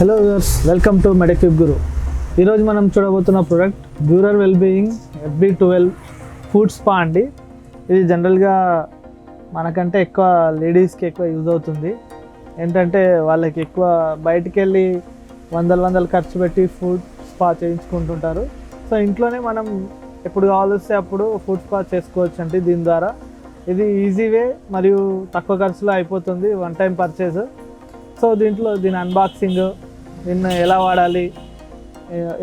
Hello viewers, welcome to Mediquip Guru. ఈరోజు మనం చూడబోతున్న product Beurer wellbeing FB12 foot spa అండి. ఇది జనరల్గా మనకంటే ఎక్కువ లేడీస్కి ఎక్కువ యూజ్ అవుతుంది. ఏంటంటే వాళ్ళకి ఎక్కువ బయటికి వెళ్ళి వందలు ఖర్చు పెట్టి ఫుడ్ స్పా చేయించుకుంటుంటారు. సో ఇంట్లోనే మనం ఎప్పుడు కావాల్సి అప్పుడు ఫుడ్ స్పా చేసుకోవచ్చు అండి. దీని ద్వారా ఇది ఈజీ వే మరియు తక్కువ ఖర్చులో అయిపోతుంది, వన్ టైం పర్చేజ్. సో దీని అన్బాక్సింగ్, దీన్ని ఎలా వాడాలి,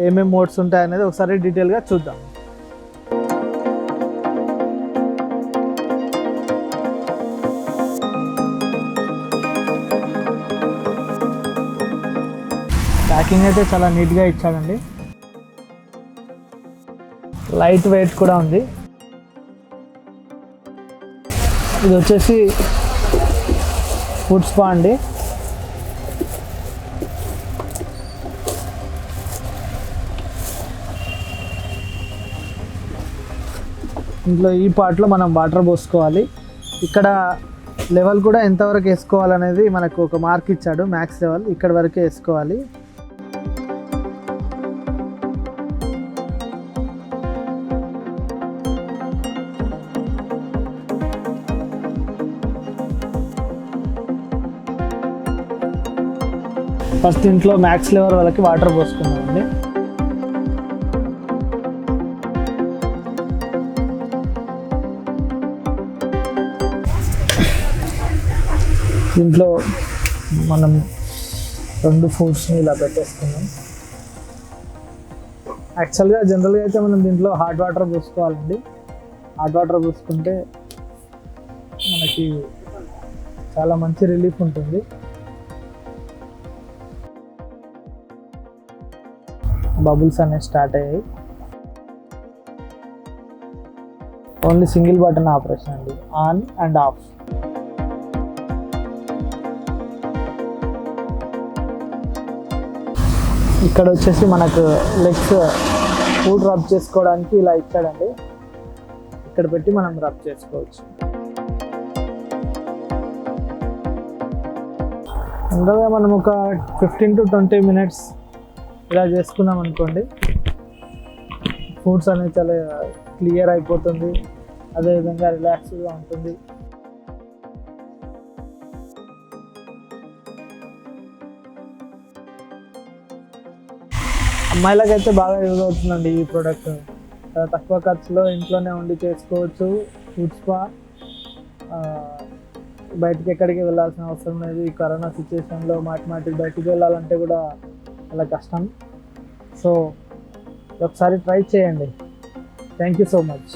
ఏమేమి మోడ్స్ ఉంటాయి అనేది ఒకసారి డీటెయిల్గా చూద్దాం. ప్యాకింగ్ అయితే చాలా నీట్గా ఇచ్చాడండి. లైట్ వెయిట్ కూడా ఉంది. ఇది వచ్చేసి ఫుడ్ స్పా అండి. ఇంట్లో ఈ పార్ట్లో మనం వాటర్ పోసుకోవాలి. ఇక్కడ లెవెల్ కూడా ఎంతవరకు వేసుకోవాలనేది మనకు ఒక మార్క్ ఇచ్చాడు, మ్యాక్స్ లెవెల్ ఇక్కడ వరకే వేసుకోవాలి. ఫస్ట్ ఇంట్లో మ్యాక్స్ లెవెల్ వరకు వాటర్ పోసుకున్నామండి. దీంట్లో మనం 2 ఫుడ్స్ని ఇలా పెట్టేసుకున్నాం. యాక్చువల్గా జనరల్గా అయితే మనం దీంట్లో హాట్ వాటర్ పోసుకోవాలండి. హాట్ వాటర్ పోసుకుంటే మనకి చాలా మంచి రిలీఫ్ ఉంటుంది. బబుల్స్ అనేవి స్టార్ట్ అయ్యాయి. ఓన్లీ సింగిల్ బటన్ ఆపరేషన్ అండి, ఆన్ అండ్ ఆఫ్. ఇక్కడ వచ్చేసి మనకు లెగ్స్ ఫుడ్ రబ్ చేసుకోవడానికి ఇలా ఇచ్చాడండి. ఇక్కడ పెట్టి మనం రబ్ చేసుకోవచ్చు. అందులో మనం ఒక 15 to 20 minutes ఇలా చేసుకున్నాం అనుకోండి, ఫుడ్స్ అనేది చాలా క్లియర్ అయిపోతుంది, అదేవిధంగా రిలాక్స్గా ఉంటుంది. అమ్మాయిలకైతే బాగా యూజ్ అవుతుందండి ఈ ప్రోడక్ట్. చాలా తక్కువ ఖర్చులో ఇంట్లోనే ఉండి చేసుకోవచ్చు ఫుడ్ స్పా. బయటికి ఎక్కడికి వెళ్ళాల్సిన అవసరం లేదు. ఈ కరోనా సిచ్యువేషన్లో మాటి బయటికి వెళ్ళాలంటే కూడా చాలా కష్టం. సో ఒకసారి ట్రై చేయండి. Thank you so much.